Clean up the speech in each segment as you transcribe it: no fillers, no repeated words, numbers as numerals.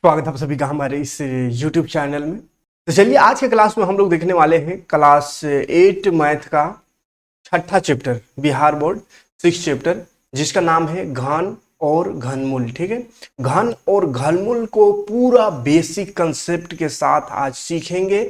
स्वागत है आप सभी का हमारे इस YouTube चैनल में। तो चलिए आज के क्लास में हम लोग देखने वाले हैं क्लास 8 मैथ का छठा चैप्टर, बिहार बोर्ड 6 चैप्टर, जिसका नाम है घन और घनमूल। ठीक है, घन और घनमूल को पूरा बेसिक कंसेप्ट के साथ आज सीखेंगे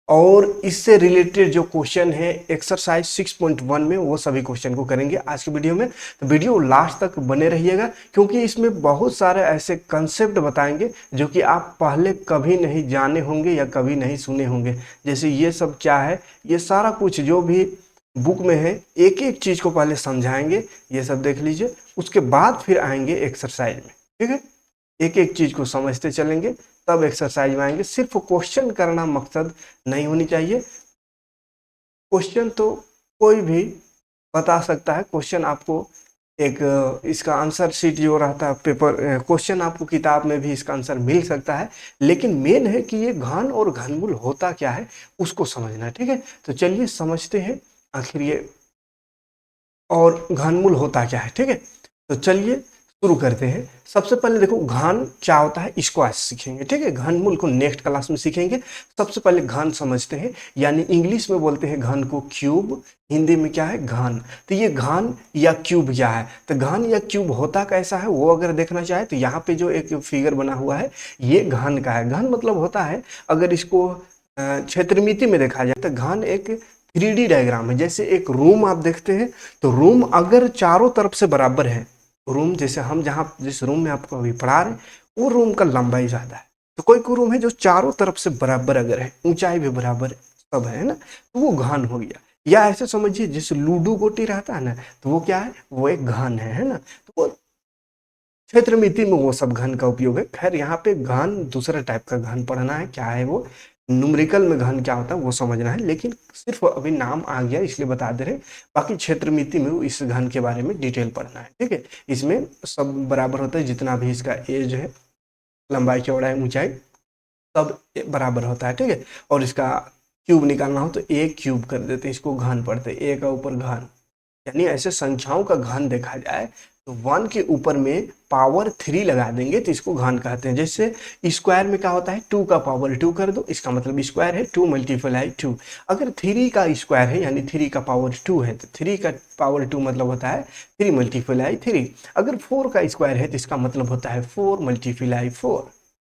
और इससे रिलेटेड जो क्वेश्चन है एक्सरसाइज 6.1 में वो सभी क्वेश्चन को करेंगे आज की वीडियो में। तो वीडियो लास्ट तक बने रहिएगा क्योंकि इसमें बहुत सारे ऐसे कंसेप्ट बताएंगे जो कि आप पहले कभी नहीं जाने होंगे या कभी नहीं सुने होंगे। जैसे ये सब क्या है, ये सारा कुछ जो भी बुक में है एक एक चीज को पहले समझाएंगे, ये सब देख लीजिए, उसके बाद फिर आएंगे एक्सरसाइज में। ठीक है, एक एक चीज को समझते चलेंगे तब एक्सरसाइज में आएंगे। सिर्फ क्वेश्चन करना मकसद नहीं होनी चाहिए। क्वेश्चन तो कोई भी बता सकता है, क्वेश्चन आपको एक इसका आंसर शीट जो रहता है पेपर क्वेश्चन आपको किताब में भी इसका आंसर मिल सकता है, लेकिन मेन है कि ये घन और घनमूल होता क्या है उसको समझना है। ठीक है, तो चलिए समझते हैं आखिर ये और घनमूल होता क्या है। ठीक है, तो चलिए शुरू करते हैं। सबसे पहले देखो घन क्या होता है इसको आज सीखेंगे। ठीक है, घनमूल को नेक्स्ट क्लास में सीखेंगे। सबसे पहले घन समझते हैं, यानी इंग्लिश में बोलते हैं घन को क्यूब, हिंदी में क्या है घन। तो ये घन या क्यूब क्या है, तो घन या क्यूब होता कैसा है वो अगर देखना चाहे तो यहाँ पे जो एक फिगर बना हुआ है ये घन का है। घन मतलब होता है, अगर इसको क्षेत्रमिति में देखा जाए तो घन एक 3D डायग्राम है। जैसे एक रूम आप देखते हैं तो रूम अगर चारों तरफ से बराबर है, रूम जैसे हम जहाँ जिस रूम में आपको अभी पढ़ा रहे वो रूम का लंबाई ज्यादा है, तो कोई कोई रूम है जो चारों तरफ से बराबर अगर है, ऊंचाई भी बराबर है, सब है ना, तो वो घन हो गया। या ऐसे समझिए जैसे लूडो गोटी रहता है ना, तो वो क्या है, वो एक घन है ना। तो वो क्षेत्रमिति में वो सब घन का उपयोग है। खैर यहाँ पे घन दूसरा टाइप का घन पढ़ना है, क्या है वो, न्यूमेरिकल में घन क्या होता है वो समझना है, लेकिन सिर्फ अभी नाम आ गया इसलिए बता दे रहे। बाकी क्षेत्रमिति में इस घन के बारे में डिटेल पढ़ना है। ठीक है, इसमें सब बराबर होता है, जितना भी इसका एज है, लंबाई चौड़ाई ऊंचाई सब बराबर होता है। ठीक है, और इसका क्यूब निकालना हो तो ए क्यूब कर देते हैं, इसको घन पढ़ते हैं, ए का ऊपर घन। यानी ऐसे संख्याओं का घन देखा जाए तो 1 के ऊपर में पावर 3 लगा देंगे तो इसको घन कहते हैं। जैसे स्क्वायर में क्या होता है, 2 का पावर 2 कर दो, इसका मतलब स्क्वायर है 2 मल्टीप्लाई 2। अगर 3 का स्क्वायर है यानी 3 का पावर 2 है तो 3 का पावर 2 मतलब होता है 3 मल्टीप्लाई 3। अगर 4 का स्क्वायर है तो इसका मतलब होता है 4 मल्टीप्लाई 4।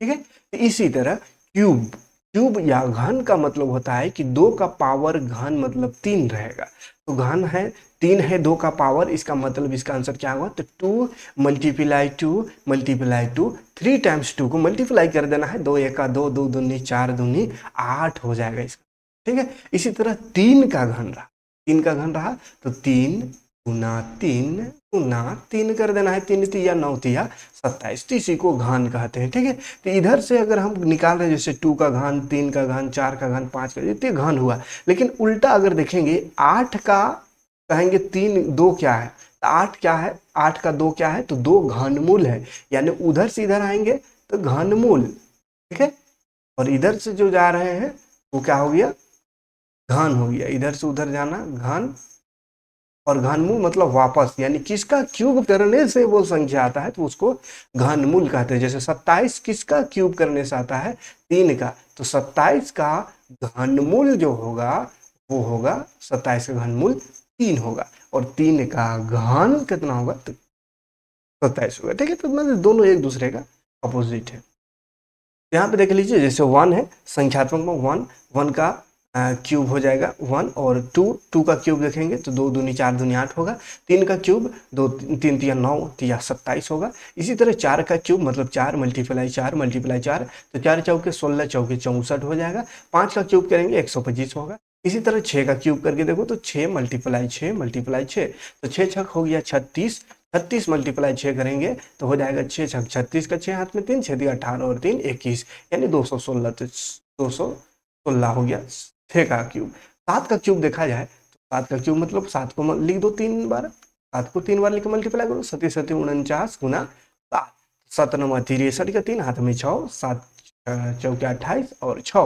ठीक है, तो इसी तरह क्यूब, क्यूब या घन का मतलब होता है कि 2 का पावर घन मतलब 3 रहेगा। तो घन है 3 है 2 का पावर, इसका मतलब इसका आंसर क्या होगा, तो 2 मल्टीप्लाई 2 मल्टीप्लाई 2, 3 टाइम्स 2 को मल्टीप्लाई कर देना है, 2 एक का 2, 2 दूनी 4 दूनी 8 हो जाएगा इसका। ठीक है, इसी तरह 3 का घन रहा, 3 का घन रहा तो 3 गुना 3 गुना 3 कर देना है, 3 तिया 9 तिया 27, तो इसी को घन कहते हैं। ठीक है, तो इधर से अगर हम निकाल रहे हैं जैसे 2 का घन, 3 का घन, 4 का घन, 5 का, इतने घन हुआ। लेकिन उल्टा अगर देखेंगे 8 का कहेंगे 3 2 क्या है, तो 8 क्या है, 8 का 2 क्या है, तो 2 घनमूल है, यानी उधर से इधर आएंगे तो घनमूल। ठीक है, और इधर से जो जा रहे हैं वो क्या हो गया, घन हो गया, इधर से उधर जाना घन, और घनमूल मतलब वापस, यानी किसका क्यूब करने से वो संख्या आता है तो उसको घनमूल कहते हैं। जैसे 27 किसका क्यूब करने से आता है, 3 का, तो 27 का घनमूल जो होगा वो होगा, 27 का घनमूल 3 होगा, और 3 का घन कितना होगा, तो 27 होगा। ठीक है, तो मतलब दोनों एक दूसरे का अपोजिट है। यहाँ पे देख लीजिए जैसे 1 है, संख्यात्मक में 1, 1 का क्यूब हो जाएगा 1, और 2, 2 का क्यूब देखेंगे तो 2 दूनी 4 दूनी 8 होगा, 3 का क्यूब 2 3 तिया 9 तिया 27 होगा। इसी तरह 4 का क्यूब मतलब 4 मल्टीप्लाई 4 मल्टीप्लाई 4, तो 4 चौके 16 चौके 64 हो जाएगा। 5 का क्यूब करेंगे 125 होगा। इसी तरह 6 का क्यूब करके देखो तो 6 मल्टीप्लाई 6 मल्टीप्लाई 6, तो 6 छक हो गया 36, 36 मल्टीप्लाई 6 करेंगे तो हो जाएगा 6 छक 36 का 6 हाथ में 3, 6 दिया 18 और 3 21, यानी 216, तो 216 हो गया 6 का क्यूब। 7 का क्यूब देखा जाए तो 7 का क्यूब मतलब 7 को लिख दो 3 बार, 7 को 3 बार लिख मल्टीप्लाई करो, 7 7 49 गुना 7, 7 9 63 का 3 हाथ में 6, 7 चौके 28 और 6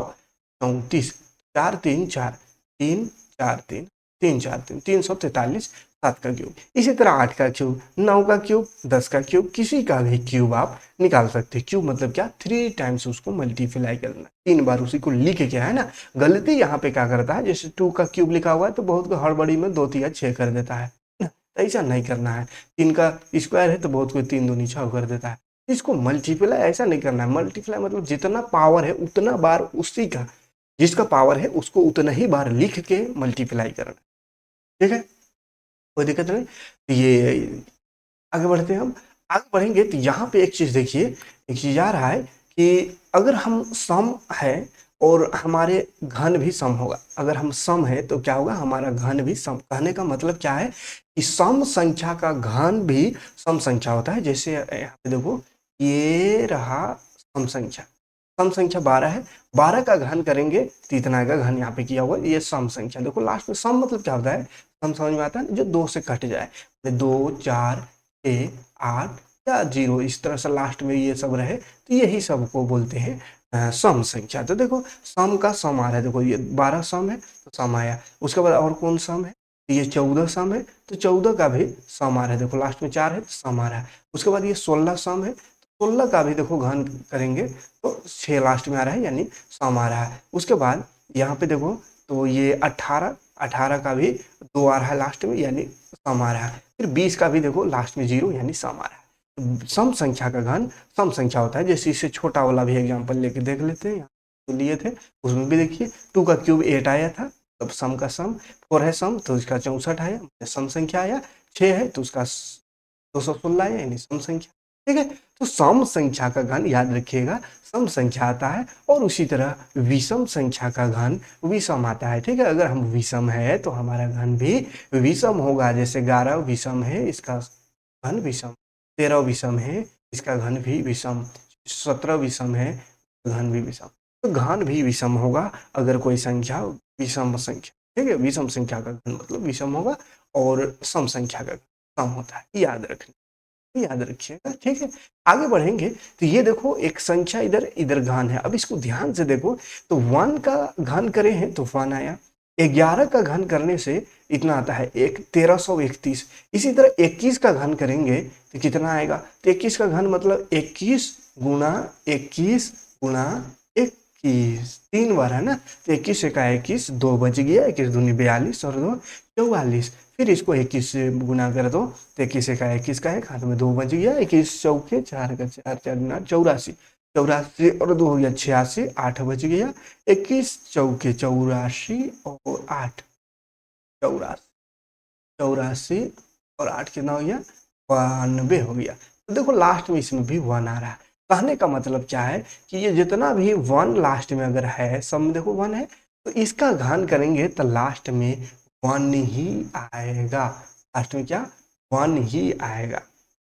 34, 4 3 4 3 4 3 3 4 3 343, 7 का क्यूब। इसी तरह 8 का क्यूब, 9 का क्यूब, 10 का क्यूब, किसी का भी क्यूब आप निकाल सकते हैं। क्यूब मतलब क्या, 3 टाइम्स उसको मल्टीप्लाई करना, 3 बार उसी को लिख के, है ना। गलती यहाँ पे क्या करता है, जैसे 2 का क्यूब लिखा हुआ है तो बहुत को हड़बड़ी में 2 तिया 6 कर देता है ना? तो ऐसा नहीं करना है। 3 का स्क्वायर है तो बहुत कोई 3 दूनी 6 कर देता है। इसको मल्टीप्लाई ऐसा नहीं करना है। मल्टीप्लाई मतलब जितना पावर है उतना बार उसी का, जिसका पावर है उसको उतना ही बार लिख के मल्टीप्लाई करना, ठीक है, कोई दिक्कत नहीं। तो ये आगे बढ़ते हैं हम। आगे बढ़ेंगे तो यहाँ पे एक चीज देखिए, एक चीज आ रहा है कि अगर हम सम है और हमारे घन भी सम होगा, अगर हम सम है तो क्या होगा, हमारा घन भी सम। कहने का मतलब क्या है कि सम संख्या का घन भी सम संख्या होता है। जैसे यहाँ पे देखो, ये रहा सम संख्या 12 है, 12 का घन करेंगे तो इतना का घन यहाँ पे किया हुआ, ये सम संख्या। देखो लास्ट में सम मतलब क्या होता है, सम समझ में आता है, जो 2 से कट जाए, 2 4 6 8 या 0, इस तरह से लास्ट में ये सब रहे तो यही सब को बोलते हैं सम संख्या। तो देखो सम का सम आ रहा है, देखो ये 12 सम है तो सम आया। उसके बाद और कौन सम है, तो ये 14 सम है तो 14 का भी सम आ रहा है, देखो लास्ट में 4 है तो सम आ रहा है। उसके बाद ये 16 सम है, 16 का भी देखो घन करेंगे तो 6 लास्ट में आ रहा है, यानी सम आ रहा है। उसके बाद यहाँ पे देखो तो ये 18 का भी 2 आ रहा है लास्ट में, यानी सम आ रहा है। फिर 20 का भी देखो लास्ट में 0, यानी सम आ रहा है। तो सम संख्या का घन सम संख्या होता है। जैसे इससे छोटा वाला भी एग्जाम्पल लेके देख लेते हैं, यहाँ तो लिए थे उसमें भी देखिए 2 का क्यूब 8 आया था, तब सम का सम, 4 है सम तो इसका 64 आया, सम संख्या आया। 6 है तो उसका 216 आया, यानी सम संख्या, ठीक है। तो सम संख्या का घन याद रखिएगा, सम संख्या आता है, और उसी तरह विषम संख्या का घन विषम आता है, ठीक है। अगर हम विषम है तो हमारा घन भी विषम होगा। जैसे 11 विषम है, इसका घन विषम, 13 विषम है, इसका घन भी विषम, 17 विषम है, घन भी विषम। तो घन भी विषम होगा अगर कोई संख्या विषम संख्या, ठीक है। विषम संख्या का घन मतलब विषम होगा, और सम संख्या का सम होता है, याद रखना, याद रखिएगा, ठीक है। आगे बढ़ेंगे तो ये देखो एक संख्या इधर इधर घन है। अब इसको ध्यान से देखो तो 1 का घन करे हैं तो 1 आया, 11 का घन करने से इतना आता है 1331। इसी तरह 21 का घन करेंगे तो कितना आएगा, तो 21 का घन मतलब 21 गुणा 21 गुणा 21, 3 बार है ना। तो 21 का 21, 2 बच गया, 21 दूनी 42 और 2 44। फिर इसको 21 से गुना कर दो तो 21 का 21 का 1, हाथ में 2 बच गया, 21 चौके 4 का 4, 4 गुना 84, 84 और 2 हो गया 86, 8 बच गया, 21 चौके 84 और 8, 84, 84 और 8 कितना हो गया, 92 हो गया। तो देखो लास्ट में इसमें भी 1 आ रहा है। कहने का मतलब क्या है कि ये जितना भी 1 लास्ट में अगर है, सब में देखो 1 है, तो इसका घन करेंगे तो लास्ट में 1 ही आएगा। लास्ट में क्या, 1 ही आएगा।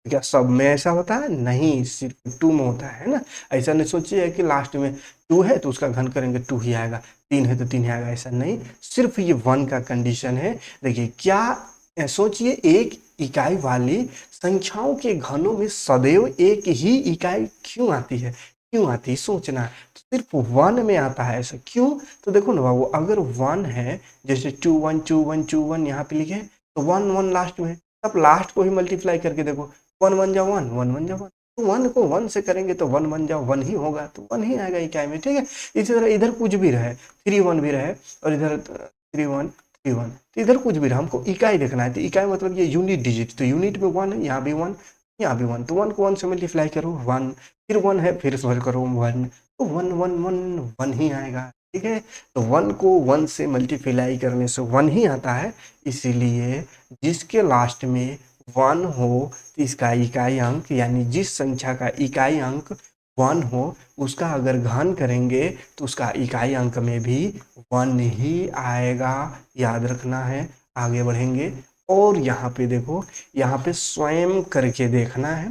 क्या सब में ऐसा होता है, नहीं, सिर्फ 2 में होता है ना। ऐसा नहीं सोचिए कि लास्ट में 2 है तो उसका घन करेंगे 2 ही आएगा, 3 है तो 3 ही आएगा, ऐसा नहीं, सिर्फ ये 1 का कंडीशन है। देखिए क्या, सोचिए एक इकाई वाली संख्याओं के घनों में सदैव एक ही इकाई क्यों आती है, क्यों आती है, सोचना। तो सिर्फ 1 में आता है, ऐसा क्यों, तो देखो ना बाबू, अगर 1 है, जैसे 2 1 2 1 2 1 यहाँ पे लिखे तो 1 1 लास्ट में, अब लास्ट को ही मल्टीप्लाई करके देखो, 1 1 जा 1, 1 1 जा 1, तो 1 को 1 से करेंगे तो 1 1 जा 1 ही होगा, तो 1 ही आएगा इकाई में, ठीक है। इसी तरह इधर कुछ भी रहे, 3 1 भी रहे, और इधर 3 1 3 1, तो इधर कुछ भी रहे, हमको इकाई देखना है। तो इकाई मतलब ये यूनिट डिजिट, तो यूनिट में 1 है, यहाँ भी 1, यहाँ भी 1, तो 1 को 1 से मल्टीप्लाई करो 1, फिर 1 है, फिर सॉल्व करो 1, तो 1 1 1 1 ही आएगा, ठीक है। तो 1 को 1 से मल्टीप्लाई करने से 1 ही आता है। इसीलिए जिसके लास्ट में 1 हो तो इसका इकाई अंक, यानी जिस संख्या का इकाई अंक 1 हो उसका अगर घन करेंगे तो उसका इकाई अंक में भी 1 ही आएगा, याद रखना है। आगे बढ़ेंगे और यहाँ पे देखो, यहाँ पे स्वयं करके देखना है।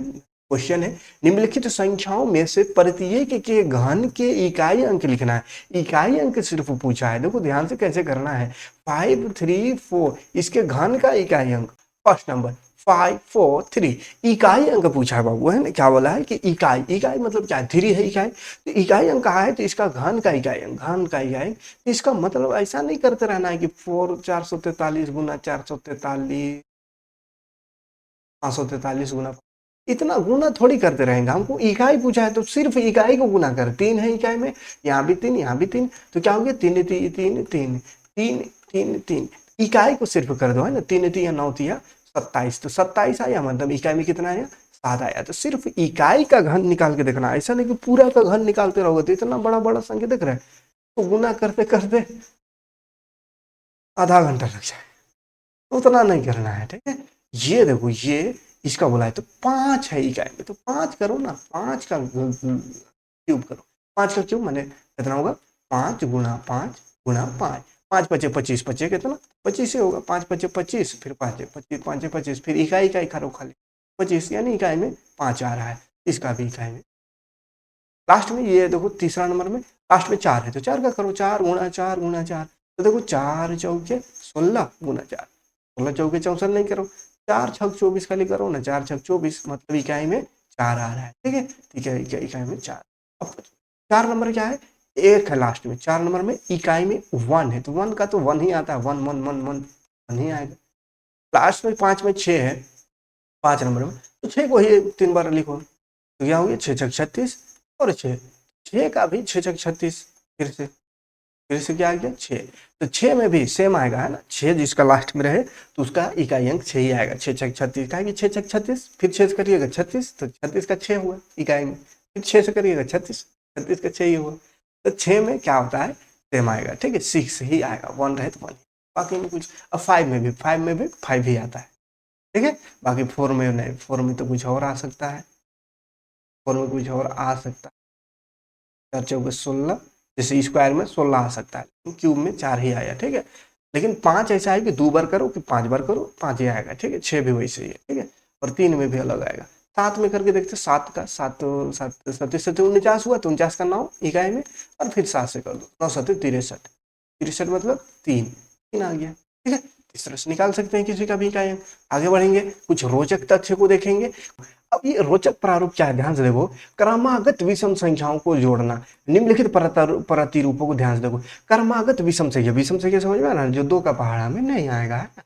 क्वेश्चन है, निम्नलिखित संख्याओं में से प्रत्येक के घन के इकाई अंक लिखना है। इकाई अंक सिर्फ पूछा है, देखो ध्यान से कैसे करना है। 5 3 4, इसके घन का इकाई अंक, फर्स्ट नंबर 5 4 3, इकाई अंक पूछा है बाबू, है ना। क्या बोला है कि इकाई, इकाई मतलब क्या है, 3 है इकाई, तो इकाई अंक कहा है तो इसका घन का इकाई अंक, घन का इकाई अंक। तो इसका मतलब ऐसा नहीं करते रहना है कि 4 443 गुना 443 543 गुना, इतना गुना थोड़ी करते रहेंगे, हमको इकाई पूछा है तो सिर्फ इकाई को गुना कर, 3 है इकाई में, यहाँ भी 3 यहाँ भी 3, तो क्या हो गया 3 3 3 3 3 3 3, इकाई को सिर्फ कर दो है ना, 3 3 9 3 27, तो 27 आया, मतलब इकाई में कितना आया 7 आया। तो सिर्फ इकाई का घन निकाल के देखना, ऐसा नहीं कि पूरा का घन निकालते रहोगे तो इतना बड़ा बड़ा संख्या दिख रहा है तो गुना करते करते आधा घंटा लग जाए, उतना नहीं करना है, ठीक है। ये देखो ये इसका बोला है तो 5 है इकाई में, तो 5 करो ना, 5 का क्यूब करो, 5 का क्यूब माने कितना होगा 5 गुना 5 गुना 5, 5 पचे 25, पचे कितना 25 ही होगा, 5 पचे 25, फिर 5 25 5 25, फिर इकाई इकाई करो खाली 25, यानी इकाई में 5 आ रहा है, इसका भी इकाई में। लास्ट में ये देखो तीसरा नंबर में लास्ट में 4 है तो 4 का करो, 4 गुना 4 गुना 4, तो देखो 4 चौके 16 गुना 4, 16 चौके 64 नहीं करो, 4 छक 24 खाली करो ना, 4 छक 24, मतलब इकाई में 4 आ रहा है, ठीक है, ठीक है, इकाई में 4। अब 4 नंबर क्या है, एक है लास्ट में, 4 नंबर में इकाई में 1 है, तो 1 का तो 1 ही आता है, 1 1 1 1 1 ही आएगा। लास्ट में 5 में 6 है, 5 नंबर में, तो 6 को ही 3 बार लिखो, तो क्या हो गया 6 छक 36 और 6 का भी 6 छक 36, फिर से क्या आ गया 6, तो 6 में भी सेम आएगा है ना, 6 जिसका लास्ट में रहे तो उसका इकाई अंक 6 ही आएगा, 6 छक 36 का, 6 छक 36, फिर 6 से करिएगा 36, तो 36 का 6 हुआ इकाई में, फिर 6 से करिएगा 36, 36 का 6 ही हुआ, तो 6 में क्या होता है सेम आएगा, ठीक है, 6 ही आएगा, 1 रहे तो 1, बाकी में कुछ। अब 5 में भी 5 ही आता है, ठीक है, बाकी 4 में नहीं, 4 में तो कुछ और आ सकता है, 4 में कुछ और आ सकता है, 4 चौके 16, जैसे स्क्वायर में 16 आ सकता है, क्यूब में 4 ही आया, ठीक है। लेकिन 5 ऐसा है कि 2 बार करो कि 5 बार करो 5 ही आएगा, ठीक है। 6 भी वैसे ही है, ठीक है, और 3 में भी अलग आएगा। 7 में करके देखते, 7 का 7 7 7 49 हुआ, तो 49 का 9 इकाई में, और फिर 7 से कर दो, 9 7 63, 63 मतलब 3 आ गया, ठीक है। इस तरह से निकाल सकते हैं किसी का भी इकाई। आगे बढ़ेंगे, कुछ रोचक तथ्य को देखेंगे। अब ये रोचक प्रारूप क्या है, ध्यान से देखो, क्रमागत विषम संख्याओं को जोड़ना, निम्नलिखित प्रतिरूपों को ध्यान से देखो। क्रमागत विषम संख्या समझ में आ रहा है, जो 2 का पहाड़ा में नहीं आएगा, है ना।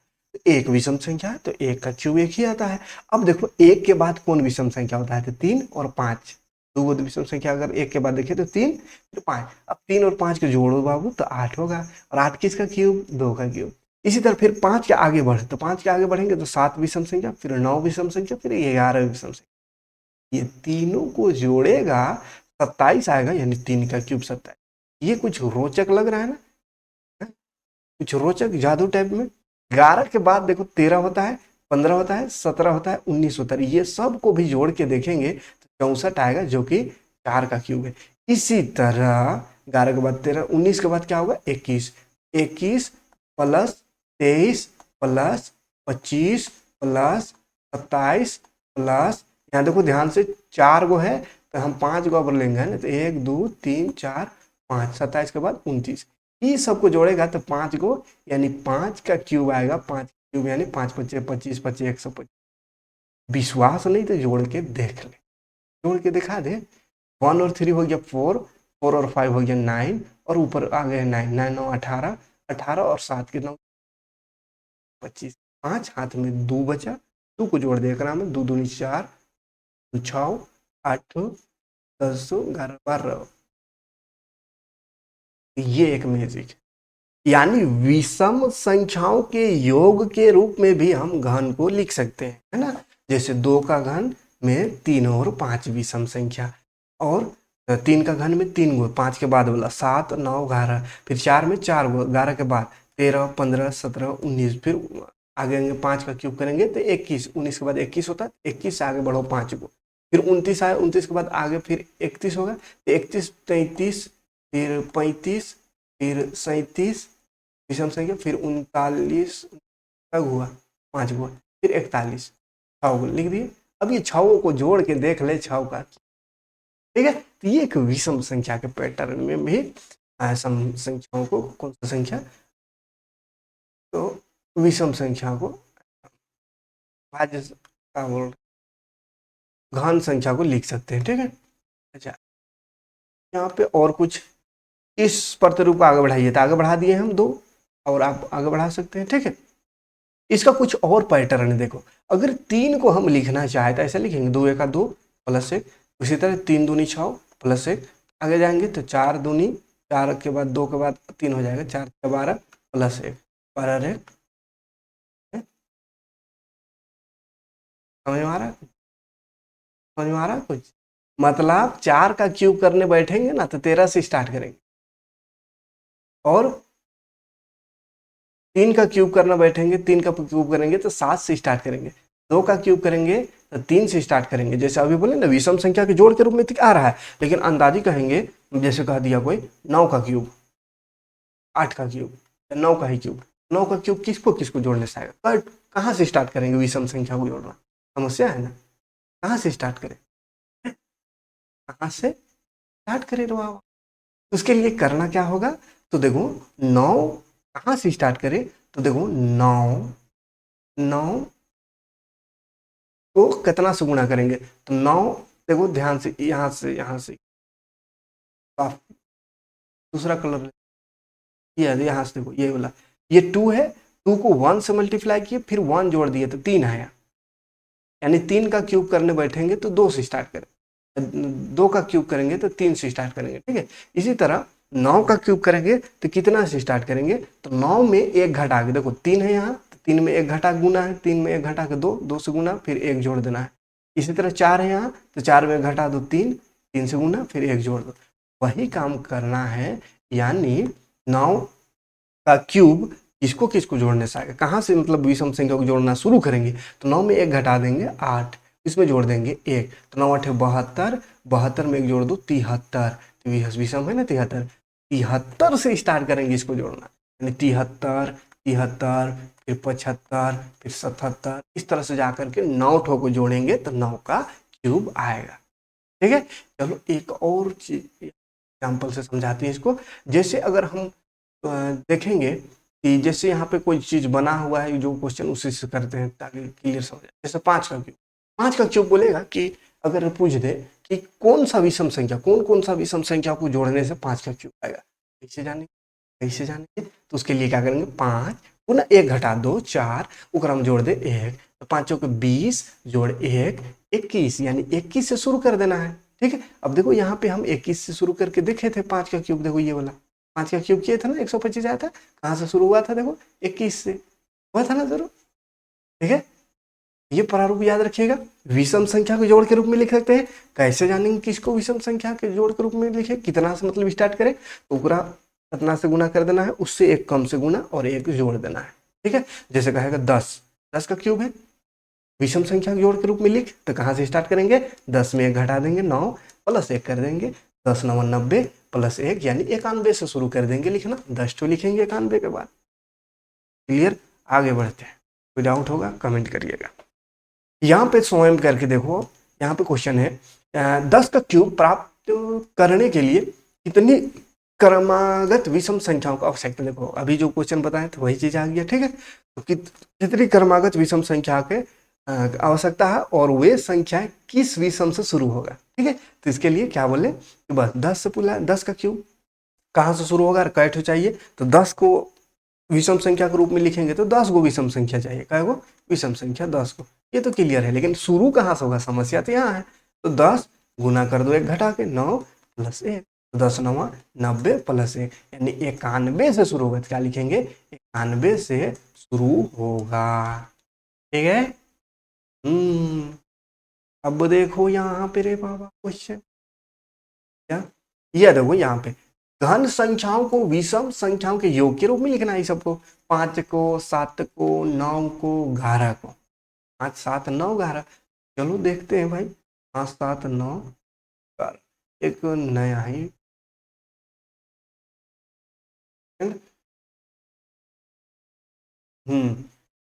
एक विषम संख्या है तो 1 का क्यूब 1 ही आता है। अब देखो 1 के बाद कौन विषम संख्या होता है, तो 3 और 5, दो विषम संख्या अगर 1 के बाद देखिए तो 3 फिर 5, अब 3 और 5 को जोड़ो बाबू तो 8 होगा, और 8 किसका क्यूब 2 का क्यूब। इसी तरह फिर 5 के आगे बढ़े, तो 5 के आगे बढ़ेंगे तो 7 विषम संख्या, फिर 9 विषम संख्या, फिर 11 विषम संख्या, ये तीनों को जोड़ेगा 27 आएगा, यानी 3 का क्यूब 27। ये कुछ रोचक लग रहा है ना, कुछ रोचक जादू टाइप में। 11 के बाद देखो 13 होता है, 15 होता है, 17 होता है, 19 होता है, ये सब को भी जोड़ के देखेंगे तो 64 आएगा, जो कि 4 का क्यूब है। इसी तरह 11 के बाद 13, 19 के बाद क्या होगा 21, 21 प्लस 23 प्लस 25 प्लस 27 प्लस, यहाँ देखो ध्यान से 4 गो है तो हम 5 गो अब लेंगे, है ना, तो 1 2 3 4 5, 27 के बाद 29, ये सबको जोड़ेगा तो 5 गो, यानी 5 का क्यूब आएगा, 5 क्यूब यानी 5 पचे 25 पचे 125। विश्वास नहीं तो जोड़ के देख ले, जोड़ के दिखा दे। 1 और 3 हो गया 4, 4 और 5 हो गया 9, और ऊपर आ गए 9, 9 9 18, 18 और 7 के 9 25, 5 हाथ में 2 बचा, 2 को जोड़ दे में 2 दूनी 4, 6 8 10 11 12, ये एक मैजिक, यानी विषम संख्याओं के योग के रूप में भी हम घन को लिख सकते हैं, है ना। जैसे 2 का घन में 3 और 5 विषम संख्या, और 3 का घन में 3 गो, 5 के बाद वाला 7 9 11, फिर 4 में 4 गो, 11 के बाद 13 15 17 19, फिर आगे आगे 5 का क्यूब करेंगे तो 21, 19 के बाद 21 होता है, 21 से आगे बढ़ो 5 गो, फिर 29 आए, 29 के बाद आगे फिर 31 होगा, तो 31 33 फिर 35 फिर 37 विषम संख्या, फिर 39 तक हुआ 5 हुआ, फिर 41, 6 लिख दिए। अब ये 6 को जोड़ के देख ले 6 का, ठीक है। तो ये एक विषम संख्या के पैटर्न में भी सम संख्याओं को, कौन सा संख्या, तो विषम संख्या को भाज्य का बोल घन संख्या को लिख सकते हैं, ठीक है। अच्छा, यहाँ पे और कुछ इस प्रतिरूप को आगे बढ़ाइए, तो आगे बढ़ा दिए हम 2, और आप आगे बढ़ा सकते हैं, ठीक है। इसका कुछ और पैटर्न है, देखो अगर 3 को हम लिखना चाहे तो ऐसे लिखेंगे 2 एका 2 प्लस 1, उसी तरह 3 दूनी 6 प्लस 1, आगे जाएंगे तो 4 दूनी 4 के बाद 2 के बाद 3 हो जाएगा, 4 के 12 प्लस 1, 12 1, समझ में आ रहा है? समझ में आ रहा है कुछ? मतलब 4 का क्यूब करने बैठेंगे ना तो 13 से स्टार्ट करेंगे, और 3 का क्यूब करना बैठेंगे, 3 का क्यूब करेंगे तो 7 से स्टार्ट करेंगे, 2 का क्यूब करेंगे तो 3 से स्टार्ट करेंगे। जैसे अभी बोले ना विषम संख्या के जोड़ के रूप में आ रहा है, लेकिन अंदाजी कहेंगे, जैसे कह दिया कोई 9 का क्यूब, 8 का क्यूब, 9 का ही क्यूब, 9 का क्यूब किसको किसको जोड़ने से आएगा, बट कहाँ से स्टार्ट करेंगे विषम संख्या को जोड़ना, समस्या है ना, कहाँ से स्टार्ट करें, कहाँ से स्टार्ट करें रो बाबा? उसके लिए करना क्या होगा, तो देखो 9 कहाँ से स्टार्ट करें, तो देखो 9 को कितना से गुणा करेंगे, तो 9 देखो ध्यान से यहाँ से दूसरा कलर, ये यहाँ से देखो ये वाला, ये 2 है, 2 को 1 से मल्टीप्लाई किए फिर 1 जोड़ दिए तो 3 आया, यानी 3 का क्यूब करने बैठेंगे तो 2 से स्टार्ट करें, 2 का क्यूब करेंगे तो 3 से स्टार्ट करेंगे, ठीक है। इसी तरह 9 का क्यूब करेंगे तो कितना से स्टार्ट करेंगे, तो 9 में 1 घटा के, देखो 3 है यहाँ तो 3 में 1 घटा गुना है, 3 में 1 घटा के 2, 2 से गुना फिर 1 जोड़ देना है। इसी तरह 4 है यहाँ तो 4 में घटा दो 3, 3 से गुना फिर 1 जोड़ दो, वही काम करना है। यानी 9 का क्यूब किसको किसको जोड़ने से आएगा, कहाँ से मतलब विषम संख्या को जोड़ना शुरू करेंगे, तो 9 में 1 घटा देंगे 8, इसमें जोड़ देंगे 1, तो 9 8 72, 72 में 1 जोड़ दो 73, तो विषम है ना 73, 73 से स्टार्ट करेंगे इसको जोड़ना, यानी 73 73 फिर 75 फिर 77, इस तरह से जाकर के 9 ठो को जोड़ेंगे तो 9 का क्यूब आएगा, ठीक है। चलो एक और चीज एग्जाम्पल से समझाते हैं इसको। जैसे अगर हम देखेंगे कि जैसे यहाँ पे कोई चीज बना हुआ है, जो क्वेश्चन उसी से करते हैं ताकि क्लियर समझ जाए। जैसे 5 का क्यूब, 5 का क्यूब बोलेगा कि अगर पूछ दे कि कौन सा विषम संख्या, कौन सा विषम संख्या को जोड़ने से 5 का क्यूब आएगा, कैसे जानेंगे, तो उसके लिए क्या करेंगे, 5 पुनः 1 घटा 2 4, उकर हम जोड़ दे 1, तो 5 के 20 जोड़ 1 21, यानी 21 से शुरू कर देना है, ठीक है। अब देखो यहाँ पे हम 21 से शुरू करके देखे थे 5 का क्यूब, देखो ये वाला 5 का क्यूब किया था ना 125 आया था, कहाँ से शुरू हुआ था, देखो 21 से हुआ था ना जरूर, ठीक है। ये प्रारूप याद रखिएगा, विषम संख्या के जोड़ के रूप में लिख सकते हैं। कैसे जानेंगे किसको विषम संख्या के जोड़ के रूप में लिखे, कितना से मतलब स्टार्ट करें, तो पूरा कितना से गुना कर देना है, उससे 1 कम से गुना और 1 जोड़ देना है, ठीक है। जैसे कहेगा 10 का क्यूब है, विषम संख्या के जोड़ के रूप में लिख, तो कहाँ से स्टार्ट करेंगे, 10 में 1 घटा देंगे 9 प्लस 1 कर देंगे, 10 9 90 प्लस 1 यानी 91 से शुरू कर देंगे लिखना, 10 तो लिखेंगे 91 के बाद। क्लियर, आगे बढ़ते हैं, कोई डाउट होगा कमेंट करिएगा। यहाँ पे स्वयं करके देखो, यहाँ पे क्वेश्चन है 10 का क्यूब प्राप्त करने के लिए कितनी क्रमागत विषम संख्याओं का आवश्यकता, देखो अभी जो क्वेश्चन बताए तो वही चीज आ गया, ठीक है। तो कितनी क्रमागत विषम संख्या के आवश्यकता है और वे संख्याएं किस विषम से शुरू होगा, ठीक है। तो इसके लिए क्या बोले कि बस 10 से पूरा 10 का क्यूब कहाँ से शुरू होगा, कैठ चाहिए, तो 10 को विषम संख्या के रूप में लिखेंगे तो 10 को विषम संख्या चाहिए, क्या वो विषम संख्या 10 को, ये तो क्लियर है। लेकिन शुरू कहाँ से होगा, समस्या तो यहाँ है। तो 10 गुना कर दो 1 घटा के 9 प्लस 1, 10 9 90 प्लस 1 यानी 91 से शुरू होगा, क्या लिखेंगे 91 से शुरू होगा, ठीक है। अब देखो यहाँ पे रे बाबा क्वेश्चन क्या, ये देखो यहाँ पे घन संख्याओं को विषम संख्याओं के योग के रूप में लिखना है सबको, 5 को 7 को 9 को 11 को, 5 7 9 11, चलो देखते हैं भाई 5 7 9 11, एक नया ही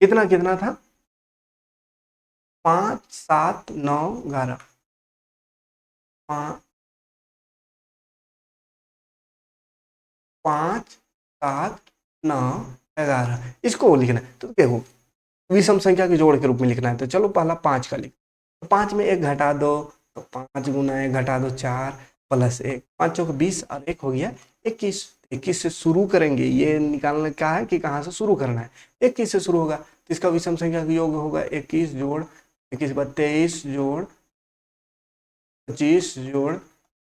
कितना कितना था, 5 7 9 11, 5 7 9 11, इसको लिखना है। तो देखो विषम संख्या के जोड़ के रूप में लिखना है, तो चलो पहला 5 का लिख, तो 5 में 1 घटा दो, तो 5 गुना 1 घटा दो 4 प्लस 1, 5 चौक 20 और 1 हो गया 21, 21 से शुरू करेंगे, ये निकालना क्या है कि कहाँ से शुरू करना है, 21 से शुरू होगा, तो इसका विषम संख्या का योग होगा 21 जोड़ 21 के बाद 23 जोड़ 25 जोड़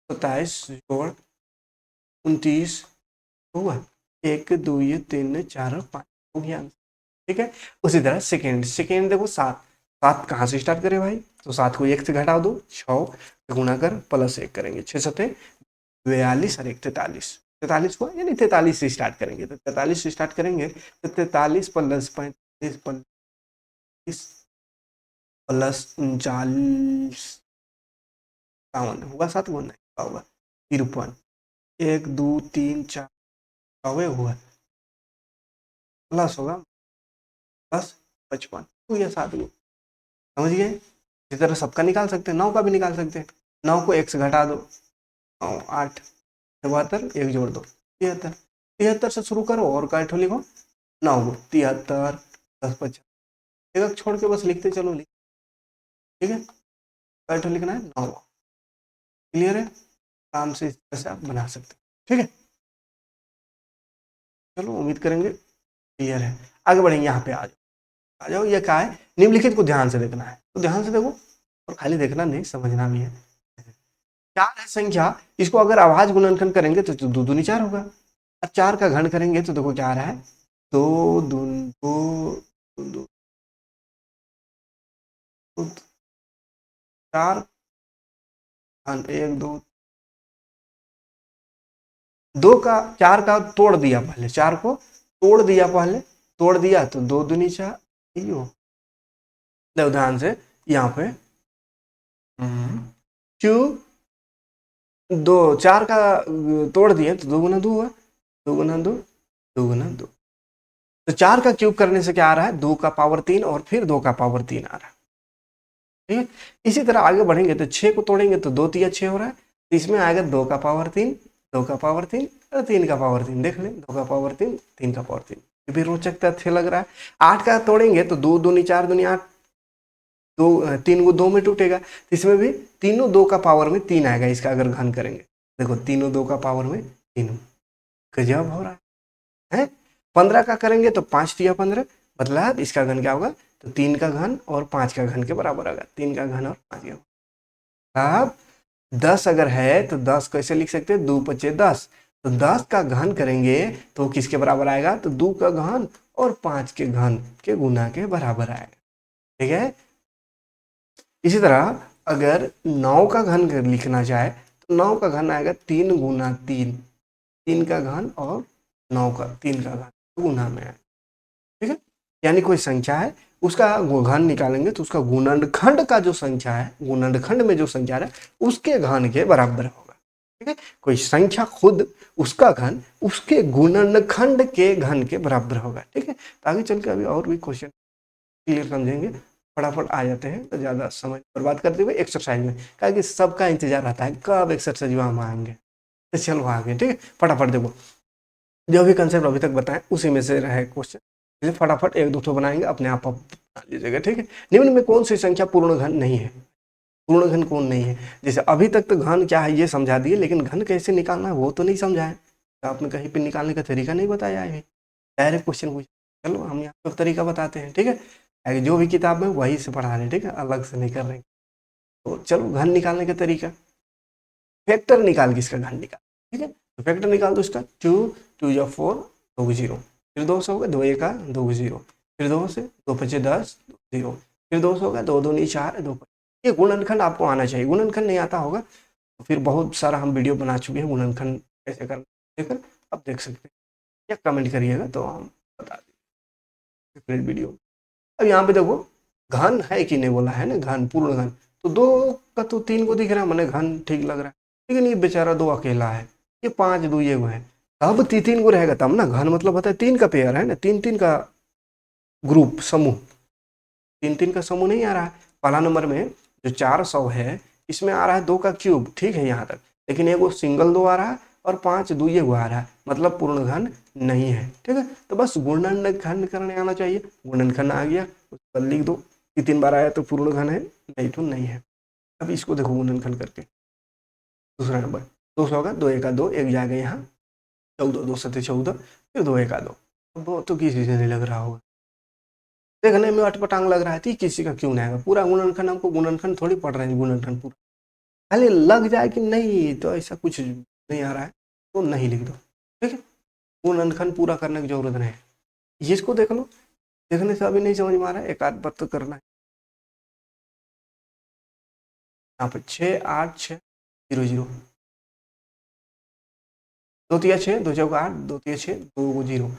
27 जोड़ 29 हुआ 1 2 3 4 5 हो गया। ठीक है, उसी तरह सेकेंड सेकेंड देखो 7 7 कहाँ से स्टार्ट करें भाई, तो 7 को 1 से घटा दो, 6 गुणा कर प्लस 1 करेंगे, 6 सते 42 और 1 43, 43 को यानी 43 से स्टार्ट करेंगे, तो 43 से स्टार्ट करेंगे तो 43 प्लस 35 प्लस 39 हुआ, 7 गुना होगा 53, 1 2 3 4 हुआ प्लस होगा प्लस 55 तो यह 7 गो, समझ गए। इसी तरह सबका निकाल सकते हैं, 9 का भी निकाल सकते हैं, 9 को 1 से घटा दो, 9 8 72 1 जोड़ दो 73, 73 से शुरू करो और काठो लिखो 9 गो 73 10 50 एक छोड़ के बस लिखते चलो ठीक है, काठो लिखना है 9 गो। क्लियर है, आराम से इस तरह से आप बना सकते हैं। ठीक है, चलो उम्मीद करेंगे क्लियर है। आगे बढ़ेंगे, यहाँ पे आ जाओ। ये क्या है, निम्नलिखित को ध्यान से देखना है, तो ध्यान से देखो और खाली देखना नहीं, समझना भी है। 4 है संख्या, इसको अगर आवाज गुणनखंड करेंगे तो 2 दूनी 4 होगा, और 4 का घन करेंगे तो देखो क्या आ रहा है 2 दून 2 4 घन 1 2 2 का 4 का तोड़ दिया, पहले 4 को तोड़ दिया, पहले तोड़ दिया तो 2 दूनी 4 ध्यान से यहाँ पे क्यू 2 4 का तोड़ दिए तो 2 गुना 2 हुआ, 2 गुना 2 2 गुना 2, तो 4 का क्यूब करने से क्या आ रहा है 2 का पावर 3 और फिर 2 का पावर 3 आ रहा है। ठीक है, इसी तरह आगे बढ़ेंगे तो 6 को तोड़ेंगे तो 2 3 6 हो रहा है, तो इसमें आएगा 2 का पावर 3 2 का पावर 3 और 3 का पावर 3, देख लें 2 का पावर 3 3 का पावर 3, ये भी रोचक तथ्य लग रहा है। 8 का तोड़ेंगे तो 2 दूनी 4 दूनी 8, 2 3 को 2 में टूटेगा, तो इसमें भी तीनों 2 का पावर में 3 आएगा, इसका अगर घन करेंगे देखो तीनों 2 का पावर में 3, गजब हो रहा है। 15 का करेंगे तो 5 दिया 15, मतलब इसका घन क्या होगा तो 3 का घन और 5 का घन के बराबर होगा, 3 का घन और 5 का। अब 10 अगर है तो 10 कैसे लिख सकते हैं 2 5 10, तो 10 का घन करेंगे तो किसके बराबर आएगा तो 2 का घन और 5 के घन के गुना के बराबर आएगा। ठीक है, इसी तरह अगर 9 का घन लिखना चाहे तो 9 का घन आएगा 3 गुना 3, 3 का घन और 9 का 3 का घन गुना में आएगा। ठीक है, यानी कोई संख्या है उसका घन निकालेंगे तो उसका गुणनखंड का जो संख्या है, गुणनखंड में जो संख्या है उसके घन के बराबर होगा। ठीक है, कोई संख्या खुद उसका घन उसके गुणनखंड के घन के बराबर होगा। ठीक है, तो आगे चल के अभी और भी क्वेश्चन क्लियर समझेंगे, फटाफट आ जाते हैं तो ज़्यादा समय बर्बाद करते हुए एक्सरसाइज में, क्योंकि सबका इंतजार रहता है कब एक्सरसाइज हम आएंगे, तो चलो आगे। ठीक है, फटाफट देखो जो भी कंसेप्ट अभी तक बताएं उसी में से रहे क्वेश्चन, इसलिए फटाफट एक दो ठो बनाएंगे, अपने आप बना लीजिएगा। ठीक है, निम्न में कौन सी संख्या पूर्ण घन नहीं है, पूर्ण घन कौन नहीं है, जैसे अभी तक तो घन क्या है ये समझा दिए, लेकिन घन कैसे निकालना है वो तो नहीं समझा है, तो आपने कहीं पे निकालने का तरीका नहीं बताया है, डायरेक्ट क्वेश्चन पूछ, चलो हम यहाँ पर तरीका बताते हैं। ठीक है, जो भी किताब में वही से पढ़ा रहे हैं, ठीक है, अलग से नहीं कर रहे हैं। तो चलो घन निकालने का तरीका, फैक्टर निकाल के इसका घन निकाल। ठीक है, तो फैक्टर निकाल दो इसका, 2 2 या 4 2 0, फिर 2 से होगा 2 1 2 0, फिर 2 से 2 5 10 2 0, फिर 2 से होगा 2 2 4 2 5। ये गुणनखंड आपको आना चाहिए, गुणनखंड नहीं आता होगा तो फिर बहुत सारा हम वीडियो बना चुके हैं गुणनखंड कैसे करना, देखकर आप देख सकते हैं, या कमेंट करिएगा तो हम बता देंगे वीडियो। अब यहाँ पे देखो घन है कि नहीं बोला है ना, घन पूर्ण घन, तो 2 का तो 3 को दिख रहा है, मैंने घन ठीक लग रहा है, लेकिन ये बेचारा 2 अकेला है, ये 5 2 ये है, अब 3 को रहेगा तब ना, घन मतलब होता है 3 का पेयर है ना, 3 का ग्रुप समूह, 3 का समूह नहीं आ रहा है। पहला नंबर में जो 400 है इसमें आ रहा है 2 का क्यूब, ठीक है यहाँ तक, लेकिन एक वो सिंगल 2 आ रहा है और 5 2 ये आ रहा है, मतलब पूर्ण घन नहीं है। ठीक है, तो बस गुणनखंड करने आना चाहिए, गुणनखंड आ गया उसको लिख दो कि 3 बार आया तो पूर्ण घन है, नहीं तो नहीं है। अब इसको देखो गुणनखंड करके, दूसरा नंबर 200 का 2 1 2 एक जाएगा यहाँ 14 2 7 14, फिर 2 1 2, वो तो किसी से नहीं लग रहा होगा, देखने में अटपटांग लग रहा है, तो ये किसी का क्यों नहीं आएगा। पूरा गुणनखंड, हमको गुणनखंड थोड़ी पढ़ रहे हैं, गुणनखंड पूरा खाली लग जाए कि नहीं तो ऐसा कुछ नहीं आ रहा है तो नहीं लिख दो, ठीक है। गुणनखंड पूरा करने की जरूरत नहीं है। इसको देख लो, देखने से अभी नहीं समझ में आ रहा है, एक आध बार तो करना है। यहाँ पे 6 8 6 0 0, 2 तिया 6, 2 चौका 8, 2 तिया 6, 2 0,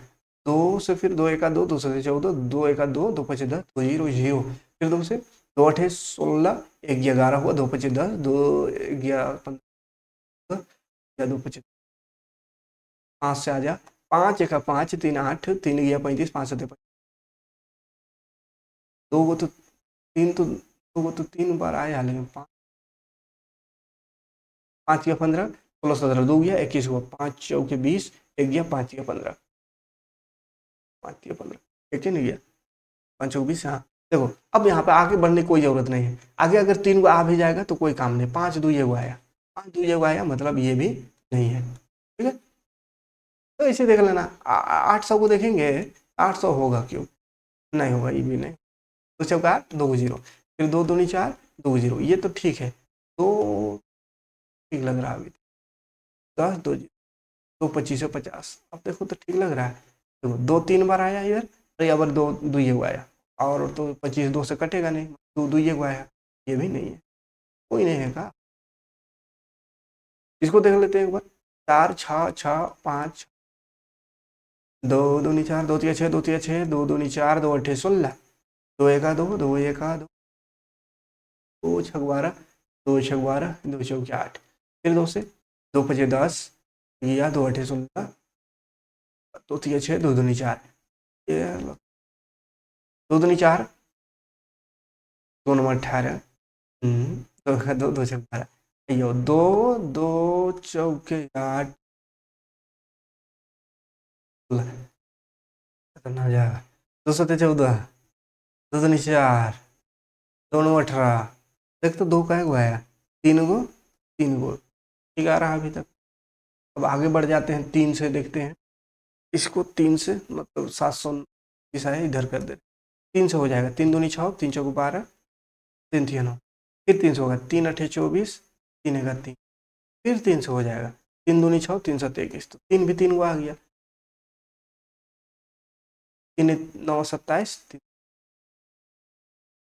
2 से फिर 2 1 2, 2 से 14, 2 1 2, 2 5 10, 2 0 0, फिर 2 से 2 8 16, 1 11 हुआ, 2 5 10, 2 11 15, या 2 5 5 से आ जा, 5 1 5, 3 8, 3 गया 35, 5 7 दो को तो तीन तो दो को तो 3 बार आया, लेकिन 5 5 गया 15, 16 17, 2 गया 21 हुआ, 5 चौके 20, 1 गया 5 गया 15, 5 गया 15, एक नहीं गया 5 चौके 20। हाँ देखो, अब यहाँ पे आगे बढ़ने की कोई जरूरत नहीं है। आगे अगर 3 को आ भी जाएगा तो कोई काम नहीं, 5 2 ये को आया, 5 2 ये को आया, मतलब ये भी नहीं है, ठीक है। तो इसे देख लेना, 800 को देखेंगे, 800 होगा क्यों, नहीं होगा, ये भी नहीं। तो चौका 8, 2 0, फिर 2 दूनी 4, 2 0, ये तो ठीक है, तो ठीक लग रहा है अभी, 10 2 2 25 50, अब देखो तो ठीक लग रहा है। देखो 2 3 बार आया इधर, अरे अब 2 2 ये आया, और तो 25 2 से कटेगा नहीं, 2 2 ये आया, ये भी नहीं है, कोई नहीं है का। इसको देख लेते हैं एक बार, 4 6 6 5, 2 दूनी 4, 2 तिया 6, 2 तिया 6, 2 दूनी 4, 2 8 16, 2 1 2, 2 1 2, 2 6 12, 2 6 12, 2 चौके 8, फिर 2 से 2 5 10, या 2 8 16, 2 तिया 6, 2 दूनी 4, ये 2 दूनी 4, 2 नंबर 18, 2 का 2, 2 छक 12, यो 2 2 चौके 8, कितना हो जाएगा, 2 7 14, 2 दूनी 4, 2 नंबर 18, देख तो 2 का है, 3 गो 3 गो, ठीक आ रहा है अभी तक। अब आगे बढ़ जाते हैं, 3 से देखते हैं इसको, 3 से मतलब 700 है, इधर कर दे, 3 से हो जाएगा, 3 दूनी 6, 3 चौको 12, 3 तिया 9, फिर 3 से होगा, 3 8 24, 3 1 3, फिर 3 से हो जाएगा, 3 दूनी 6, 3 7 21, तो 3 भी 3 को आ गया, 3 9 27,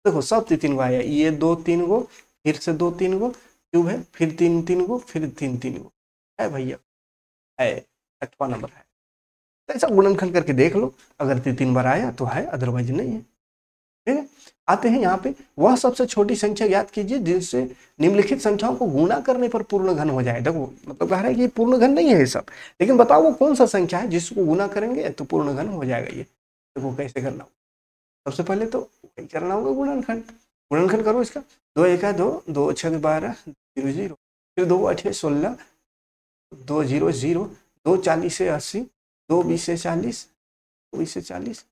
देखो सब 3 को आया, ये 2 3 को, फिर से 2 3 को क्यूब है, फिर 3 3 को, फिर 3 3 को है भैया, है 8वां नंबर है। तो ऐसा गुणनखंड करके देख लो, अगर 3 बार आया तो है, अदरवाइज नहीं है, ठीक है। आते हैं यहाँ पे, वह सबसे छोटी संख्या ज्ञात कीजिए जिनसे निम्नलिखित संख्याओं को गुणा करने पर पूर्ण घन हो जाए। देखो मतलब कह रहा है कि पूर्ण घन नहीं है ये सब, लेकिन बताओ वो कौन सा संख्या है जिसको गुणा करेंगे तो पूर्ण घन हो जाएगा। ये देखो कैसे करना होगा, सबसे पहले तो वही करना होगा गुणनखंड, गुणनखंड करो इसका, 2 1 2, 2 6 12, 0 0, फिर 2 8 16, 2 0 0, 2 40 से 80, 2 20 से 40, 2 20 से 40,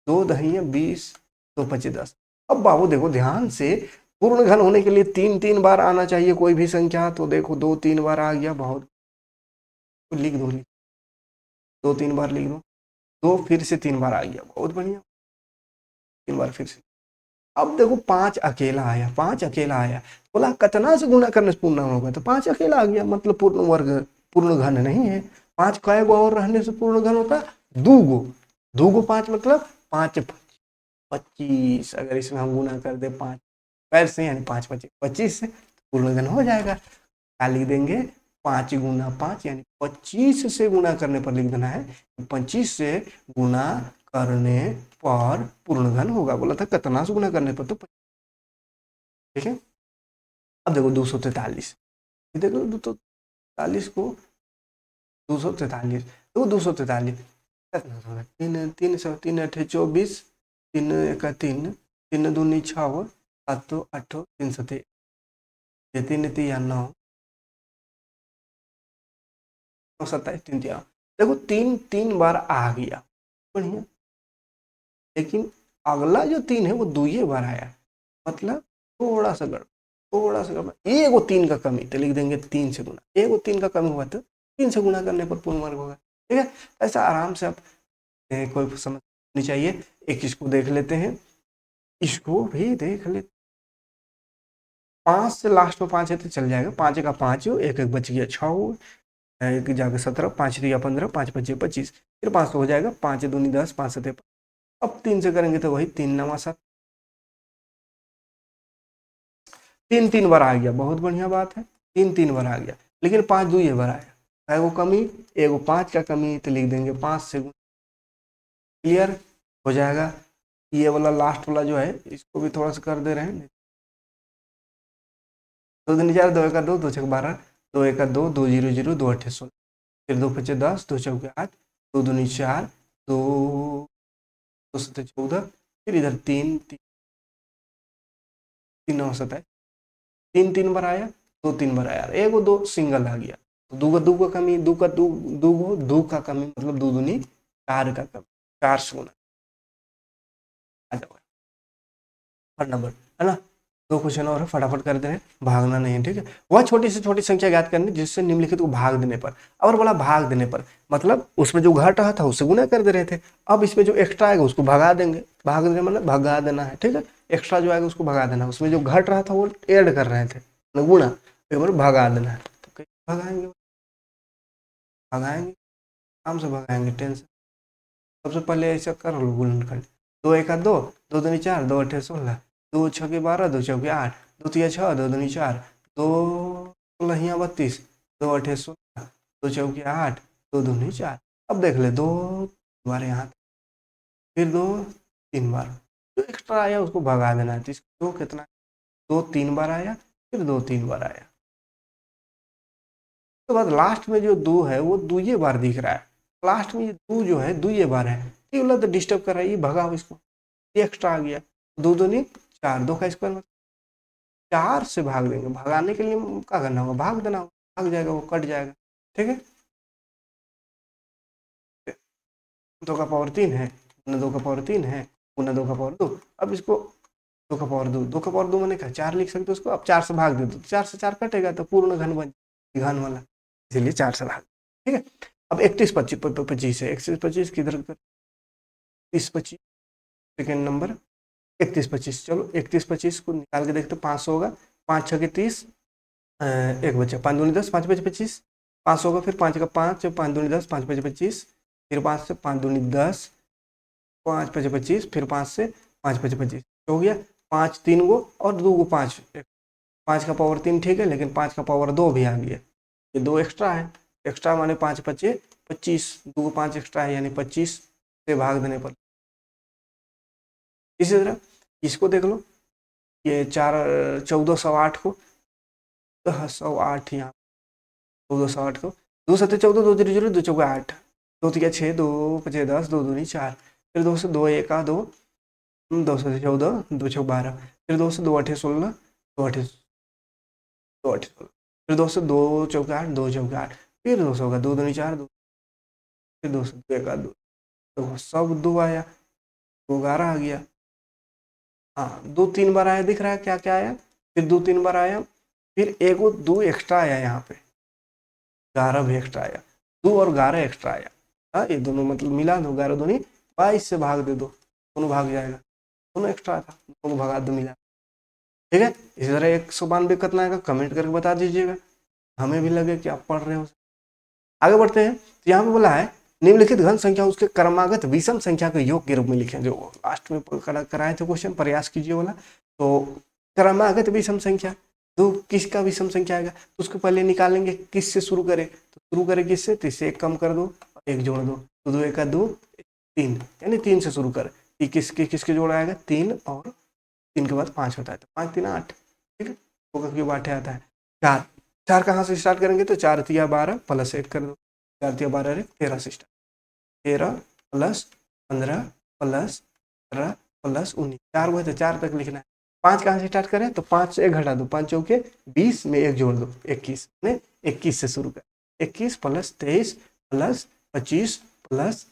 2 दही 20, 2 25 10। अब बाबू देखो ध्यान से, पूर्ण घन होने के लिए 3 3 बार आना चाहिए कोई भी संख्या, तो देखो 2 3 बार आ गया, बहुत, लिख दो, 2 3 बार लिख दो, 2 फिर से 3 बार आ गया, बहुत बढ़िया, 3 बार फिर से। अब देखो 5 अकेला आया, 5 अकेला आया, बोला कितना से गुणा करने से पूर्ण होगा, तो 5 अकेला आ गया, मतलब पूर्ण वर्ग, पूर्ण घन नहीं है। 5 कई गो और रहने से पूर्ण घन होता है, 2 गो, 2 गो 5 मतलब 5 25, अगर इसमें हम गुना कर दे 5 पैर से, यानी 5 25 25 से पूर्ण घन हो जाएगा। क्या लिख देंगे, 5 गुना 5, यानी 25 से गुना करने पर लिख देना है, 25 से गुना करने पर पूर्ण घन होगा। बोला था कितना से गुना करने पर, तो ठीक है। अब देखो 243, देखो 243 को 243, देखो 243 तीन 3 सौ 3 8 24, 3 1 3, 3 दूनी 6, 7 8, 3 7 3 3 9, 27 3 3, देखो 3 3 बार आ गया, बढ़िया, लेकिन अगला जो 3 है वो 2 बार आया, मतलब थोड़ा सा गड़बड़, थोड़ा सा गड़बड़, एगो 3 का कमी, तो लिख देंगे 3 से गुना, एगो 3 का कमी हुआ तो 3 से गुना करने पर पूर्ण वर्ग होगा, ठीक है। ऐसा आराम से आप कोई समझ नहीं चाहिए। एक इसको देख लेते हैं, इसको भी देख ले, 5 से लास्ट में 5 है तो चल जाएगा, 5 का 5 हो, एक एक बच गया 6 हो, एक जाके 17, 5 दिया 15, 5 बचे 25, फिर 5 तो हो जाएगा, 5 दूनी 10, 5 सते। अब 3 से करेंगे तो वही 3 9 7, 3 3 बार आ गया, बहुत बढ़िया बात है, 3 3 बार आ गया, लेकिन 5 2 बार आया, एगो कमी, एगो 5 का कमी, तो लिख देंगे 5 से। क्लियर हो जाएगा। ये वाला लास्ट वाला जो है इसको भी थोड़ा सा कर दे रहे हैं, 2 दूनी 4, 2 1 2, 2 6 12, 2 1 2, 2 0 0, 2 8 16, फिर 2 5 10, 2 चौके 8, 2 दूनी 4, 2 2 7 14, फिर इधर 3 3 9 7, 3 3 बार आया, 2 3 बार आया, एगो 2 सिंगल आ गया, तो दू का कमी, दू का कमी मतलब 2 दूनी 4 का कमी, 4 से गुना हर नंबर, है ना। 2 क्वेश्चन और है, फटाफट कर दे रहे हैं, भागना नहीं है, ठीक है। वह छोटी से छोटी संख्या ज्ञात करनी जिससे निम्नलिखित को भाग देने पर, और बोला भाग देने पर मतलब उसमें जो घट रहा था उससे गुना कर दे रहे थे, अब इसमें जो एक्स्ट्रा आएगा उसको भगा देंगे, भाग देने मतलब भगा देना है, ठीक है। एक्स्ट्रा जो आएगा उसको भगा देना, उसमें जो घट रहा था वो ऐड कर रहे थे मतलब गुणा, तो मतलब भगा देना है, तो कैसे भगाएंगे, भगाएंगे आराम से भगाएंगे, टेंशन। सबसे पहले ऐसा कर लो गुणनखंड, 2 1 2, 2 दूनी 4, 2 8 16, 2 6 12, 2 चौके 8, 2 3 6, 2 दूनी 4, 2 16 32, 2 8 16, 2 चौके 8, 2 दूनी 4। अब देख ले, 2 बार यहाँ, फिर 2 3 बार, जो एक्स्ट्रा आया उसको भगा देना है, तो इसको कितना, 2 3 बार आया, फिर 2 3 बार आया, तो बाद लास्ट में जो 2 है वो 2 ये बार दिख रहा है, लास्ट में ये 2 जो है 2 ये बार है, ये वाला तो डिस्टर्ब कर रहा है, ये भगाओ इसको, ये एक्स्ट्रा आ गया, 2 दूनी 4, 2 का स्क्वायर मतलब 4 से भाग देंगे, भगाने के लिए क्या करना होगा, भाग देना होगा, भाग जाएगा, वो कट जाएगा, ठीक है। 2 का पावर 3 है, गुना 2 का पावर 3 है, गुना 2 का पावर 2, अब इसको 2 का पावर 2, 2 का पावर 2 मैंने कहा 4 लिख सकते हो उसको, अब 4 से भाग दे दो, 4 से 4 कटेगा तो पूर्ण घन बन, घन वाला, इसीलिए 4 से भाग, ठीक है। अब 31 25 25 है, 31 25 किधर, 30 25 सेकेंड नंबर, 31 25, चलो 31 25 को निकाल के देखते 500 होगा, 5 6 के 30, एक बच्चा, 5 दूनी 10, 5 5 25, 500 होगा, फिर 5 का 5, 5 दूनी 10, 5 5 25, फिर 5 से 5 दूनी 10, 5 5 25, फिर 5 से 5 5 25 हो गया, 5 3 गो और 2 गो 5, 5 का पावर 3 ठीक है, लेकिन 5 का पावर 2 भी आ गया, ये 2 एक्स्ट्रा है, एक्स्ट्रा माने 5 5 25, 2 गो 5 एक्स्ट्रा है यानी 25 से भाग देने पर। इसी तरह इसको देख लो, ये 4 1408 को, 108 यहाँ, 1408 को, 2 7 14, 2 0 0, 2 चौका 8, 2 3 6, 2 5 10, 2 दूनी 4, फिर 2 से 2 1 2, 2 से 14, 2 6 12, फिर 2 से 2 8 16, 2 8 2 8 16, फिर 2 से 2 चौका 8, 2 चौका 8, फिर 2 होगा, 2 दूनी 4, 2, फिर 2 से 2 1 2, तो सब 2 आया, तो 11 आ गया, हाँ 2 3 बार आया, दिख रहा है क्या क्या आया, फिर 2 3 बार आया, फिर एक 2 एक्स्ट्रा आया यहाँ पे, 11 भी एक्स्ट्रा आया, 2 और 11 एक्स्ट्रा आया, हाँ ये दोनों मतलब मिला दो, 11 दूनी 22 से भाग दे दो, दोनों भाग जाएगा, दोनों एक्स्ट्रा था, दोनों भगा दो मिला, ठीक है। इसी तरह 192 कितना आएगा कमेंट करके बता दीजिएगा, हमें भी लगे कि आप पढ़ रहे हो। आगे बढ़ते हैं, तो यहाँ पे बोला है निम्नलिखित घन संख्या उसके क्रमागत विषम संख्या के योग के रूप में लिखें, जो लास्ट में कराए थे क्वेश्चन, प्रयास कीजिए वाला, तो क्रमागत विषम संख्या, दो किसका विषम संख्या आएगा, तो उसको पहले निकालेंगे, किस से शुरू करें, तो शुरू करें किससे, तो इससे एक कम कर दो, एक जोड़ दो, तो 2 1 2 3, यानी 3 से शुरू कर, किसके किसके जोड़ आएगा, 3 और 3 के बाद 5 होता है, तो 5 3 8, ठीक है, होकर के बाटे आता है 4, 4 कहाँ से स्टार्ट करेंगे, तो 4 3 12 प्लस 1 कर दो, 4 3 12 13 से स्टार्ट, 13 प्लस 15 प्लस 17 प्लस 19, 4 हुए तो 4 तक लिखना है, 5 कहाँ से स्टार्ट करें, तो 5 से 1 घटा दो, 5 चौके 20 में 1 जोड़ दो, 21 में 21 से शुरू कर, 21 प्लस 23 प्लस 25 प्लस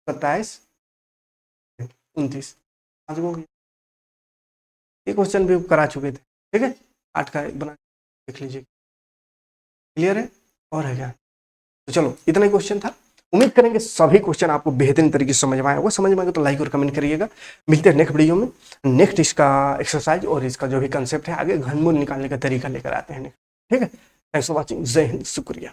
27 29, ये क्वेश्चन भी करा चुके थे, ठीक है, 8 का बना देख लीजिए, क्लियर है, और है क्या, तो चलो इतना ही क्वेश्चन था, उम्मीद करेंगे सभी क्वेश्चन आपको बेहतरीन तरीके से समझ में आया होगा। समझ में आएगा तो लाइक और कमेंट करिएगा। मिलते हैं नेक्स्ट वीडियो में, नेक्स्ट इसका एक्सरसाइज और इसका जो भी कंसेप्ट है आगे घनमूल निकालने का तरीका लेकर आते हैं। ठीक है, थैंक्स फॉर वॉचिंग। जय हिंद, शुक्रिया।